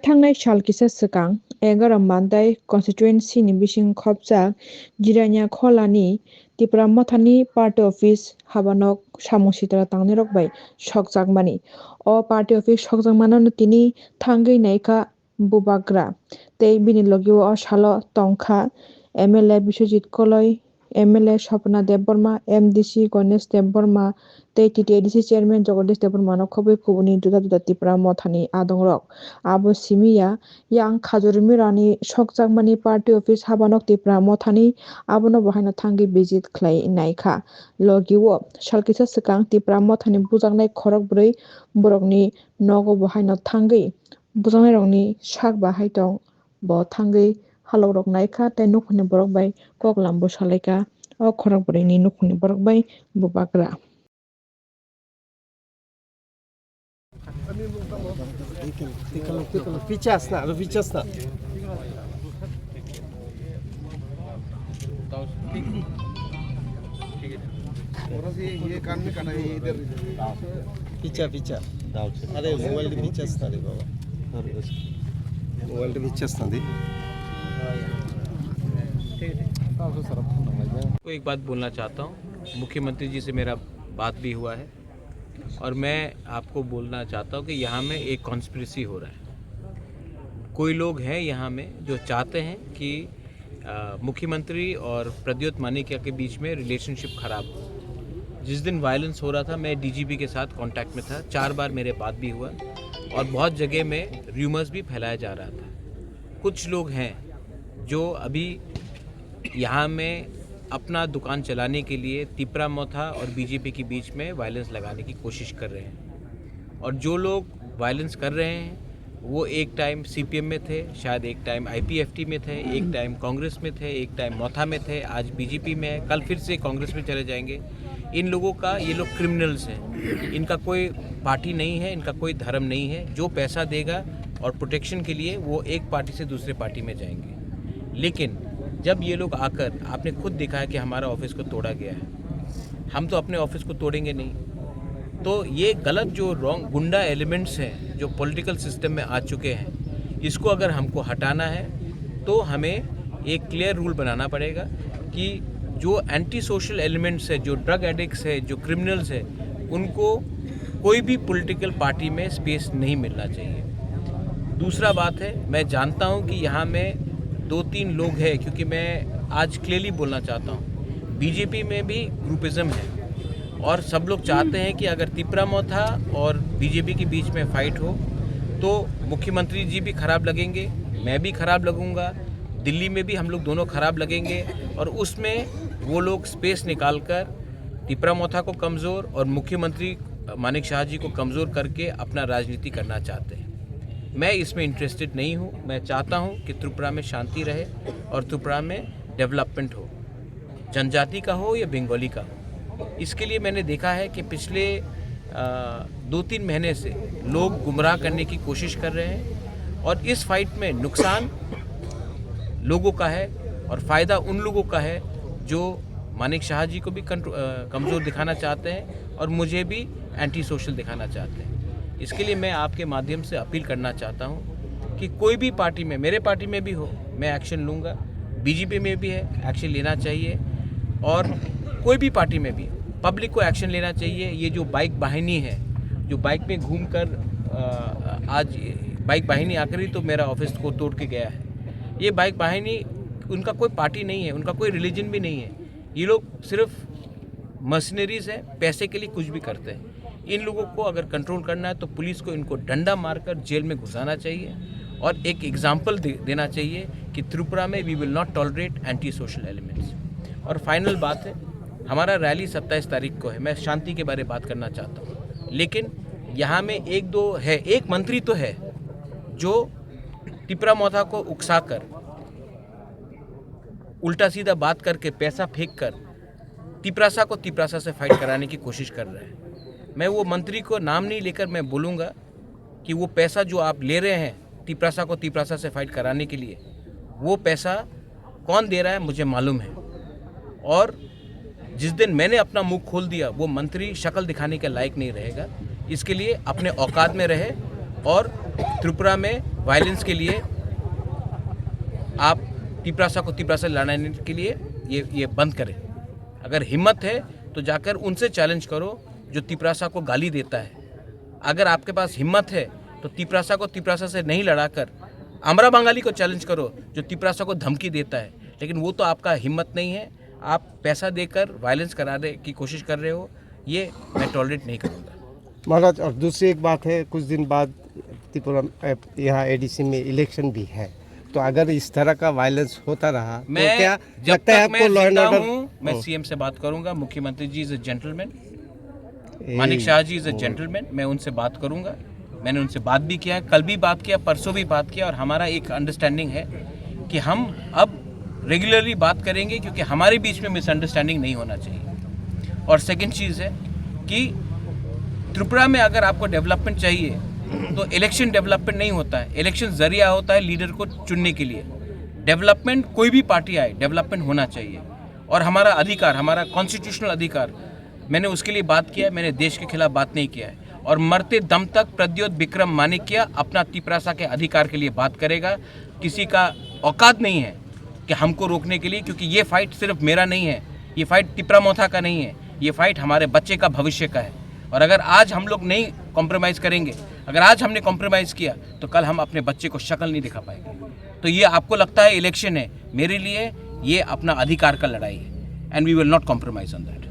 थांनाय सालकिसा सिगां 11 मानदाय कन्स्टिट्युएन्सिनि बिसिं खबजाक Jirania खलानि Tripura मथानि party office हाबानक सामु Sitara tangni rokbai sokjakmani. O party office sokjakmano tini thangui naika bubagra tei bini logio o salo tongkha MLA Biswajit Koloi, MLA Swapna Debbarma, MDC Ganesh Debbarma tei TTADC chairman Jagadish Debbarma no khobui kubuni juda juda Tripura mothani adongrok. Abo simiya yang Khajurimani sokjakmani party office habanok Tripura mothani abono bohaino thangui visit khlai naikha. Logio salkisa swkang Tripura mothani bujaknai khorok bwrwi borokni nogo bohaino thangui bujaknai rokni sak bahai tong bo thangui halokrok naikha tei nukhuni borok bai koklam bwsalaika o khorok bwrwini nukhuni borok bai bubakra. पीछा अरे mobile रे बाबा mobile को एक बात बोलना चाहता हूँ। मुख्यमंत्री जी से मेरा बात भी हुआ है और मैं आपको बोलना चाहता हूँ कि यहाँ में एक कॉन्स्पिरेसी हो रहा है। कोई लोग हैं यहाँ में जो चाहते हैं कि मुख्यमंत्री और प्रद्योत मानिक्या के बीच में रिलेशनशिप खराब हो। जिस दिन वायलेंस हो रहा था मैं डीजीपी के साथ कांटेक्ट में था, 4 बार मेरे बात भी हुआ और बहुत जगह में र्यूमर्स भी फैलाया जा रहा था। कुछ लोग हैं जो अभी यहाँ में अपना दुकान चलाने के लिए त्रिपुरा मोथा और बीजेपी के बीच में वायलेंस लगाने की कोशिश कर रहे हैं। और जो लोग वायलेंस कर रहे हैं वो एक टाइम सीपीएम में थे, शायद एक टाइम आईपीएफटी में थे, एक टाइम कांग्रेस में थे, एक टाइम मोथा में थे, आज बीजेपी में है, कल फिर से कांग्रेस में चले जाएंगे। इन लोगों का, ये लोग क्रिमिनल्स हैं, इनका कोई पार्टी नहीं है, इनका कोई धर्म नहीं है। जो पैसा देगा और प्रोटेक्शन के लिए वो एक पार्टी से दूसरे पार्टी में जाएंगे। लेकिन जब ये लोग आकर, आपने खुद देखा है कि हमारा ऑफिस को तोड़ा गया है, हम तो अपने ऑफिस को तोड़ेंगे नहीं। तो ये गलत जो रॉन्ग गुंडा एलिमेंट्स हैं जो पॉलिटिकल सिस्टम में आ चुके हैं, इसको अगर हमको हटाना है तो हमें एक क्लियर रूल बनाना पड़ेगा कि जो एंटी सोशल एलिमेंट्स है, जो ड्रग एडिक्ट्स है, जो क्रिमिनल्स है, उनको कोई भी पॉलिटिकल पार्टी में स्पेस नहीं मिलना चाहिए। दूसरा बात है, मैं जानता हूँ कि यहाँ में 2-3 लोग हैं, क्योंकि मैं आज क्लियरली बोलना चाहता हूँ, बीजेपी में भी ग्रुपिज्म है और सब लोग चाहते हैं कि अगर त्रिपुरा मोथा और बीजेपी के बीच में फाइट हो तो मुख्यमंत्री जी भी खराब लगेंगे, मैं भी खराब लगूंगा, दिल्ली में भी हम लोग दोनों खराब लगेंगे और उसमें वो लोग स्पेस निकालकर त्रिपुरा मोथा को कमज़ोर और मुख्यमंत्री मानिक शाह जी को कमज़ोर करके अपना राजनीति करना चाहते हैं। मैं इसमें इंटरेस्टेड नहीं हूँ। मैं चाहता हूँ कि त्रिपुरा में शांति रहे और त्रिपुरा में डेवलपमेंट हो, जनजाति का हो या बंगाली का हो। इसके लिए मैंने देखा है कि पिछले 2-3 महीने से लोग गुमराह करने की कोशिश कर रहे हैं और इस फाइट में नुकसान लोगों का है और फ़ायदा उन लोगों का है जो मानिक शाह जी को भी कमज़ोर दिखाना चाहते हैं और मुझे भी एंटी सोशल दिखाना चाहते हैं। इसके लिए मैं आपके माध्यम से अपील करना चाहता हूँ कि कोई भी पार्टी में, मेरे पार्टी में भी हो, मैं एक्शन लूँगा, बीजेपी में भी है, एक्शन लेना चाहिए और कोई भी पार्टी में भी पब्लिक को एक्शन लेना चाहिए। ये जो बाइक वाहिनी है, जो बाइक में घूमकर आज बाइक वाहिनी आकर ही तो मेरा ऑफिस को तोड़ के गया है। ये बाइक वाहिनी, उनका कोई पार्टी नहीं है, उनका कोई रिलीजन भी नहीं है, ये लोग सिर्फ मशीनरीज है, पैसे के लिए कुछ भी करते हैं। इन लोगों को अगर कंट्रोल करना है तो पुलिस को इनको डंडा मारकर जेल में घुसाना चाहिए और एक एग्जाम्पल देना चाहिए कि त्रिपुरा में we will not tolerate anti social elements. और फाइनल बात है, हमारा रैली 27 तारीख को है। मैं शांति के बारे में बात करना चाहता हूँ, लेकिन यहाँ में 1-2 है, एक मंत्री तो है जो त्रिपुरा मोथा को उकसाकर, उल्टा सीधा बात करके, पैसा फेंक कर तिपरासा को तिपरासा से फाइट कराने की कोशिश कर रहे हैं। मैं वो मंत्री को नाम नहीं लेकर मैं बोलूँगा कि वो पैसा जो आप ले रहे हैं तिपरासा को तिपरासा से फाइट कराने के लिए, वो पैसा कौन दे रहा है मुझे मालूम है। और जिस दिन मैंने अपना मुंह खोल दिया वो मंत्री शक्ल दिखाने के लायक नहीं रहेगा। इसके लिए अपने औकात में रहे और त्रिपुरा में वायलेंस के लिए आप तिपरासा को तिपरासा लड़ाने के लिए ये बंद करें। अगर हिम्मत है तो जाकर उनसे चैलेंज करो जो तिपरासा को गाली देता है। अगर आपके पास हिम्मत है तो तिपरासा को तिपरासा से नहीं लड़ाकर अमरा बंगाली को चैलेंज करो जो तिपरासा को धमकी देता है। लेकिन वो तो आपका हिम्मत नहीं है, आप पैसा देकर वायलेंस कराने की कोशिश कर रहे हो, ये मैं टॉलरेट नहीं करूँगा। महाराज, और दूसरी एक बात है, कुछ दिन बाद त्रिपुरा यहाँ एडीसी में इलेक्शन भी है, तो अगर इस तरह का वायलेंस होता रहा तो क्या जब लगता है तक आपको लॉ एंड ऑर्डर? मैं सीएम से बात करूंगा। मुख्यमंत्री जी is a gentleman, Manik Shah ji is a gentleman, मैं उनसे बात करूंगा। मैंने उनसे बात भी किया, कल भी बात किया, परसों भी बात किया, और हमारा एक अंडरस्टैंडिंग है कि हम अब रेगुलरली बात करेंगे, क्योंकि हमारे बीच में मिसअंडरस्टैंडिंग नहीं होना चाहिए। और सेकंड चीज़ है कि त्रिपुरा में अगर आपको डेवलपमेंट चाहिए तो इलेक्शन डेवलपमेंट नहीं होता है, इलेक्शन जरिया होता है लीडर को चुनने के लिए। डेवलपमेंट कोई भी पार्टी आए, डेवलपमेंट होना चाहिए, और हमारा अधिकार, हमारा कॉन्स्टिट्यूशनल अधिकार, मैंने उसके लिए बात किया है। मैंने देश के खिलाफ बात नहीं किया है, और मरते दम तक प्रद्योत विक्रम मानिक्य अपना तिपरासा के अधिकार के लिए बात करेगा। किसी का औकात नहीं है कि हमको रोकने के लिए, क्योंकि ये फाइट सिर्फ मेरा नहीं है, ये फाइट तिपरामोथा का नहीं है, ये फाइट हमारे बच्चे का भविष्य का है। और अगर आज हम लोग नहीं कॉम्प्रोमाइज़ करेंगे, अगर आज हमने कॉम्प्रोमाइज़ किया तो कल हम अपने बच्चे को शक्ल नहीं दिखा पाएंगे। तो ये आपको लगता है इलेक्शन है, मेरे लिए ये अपना अधिकार का लड़ाई है, and we will not compromise on that.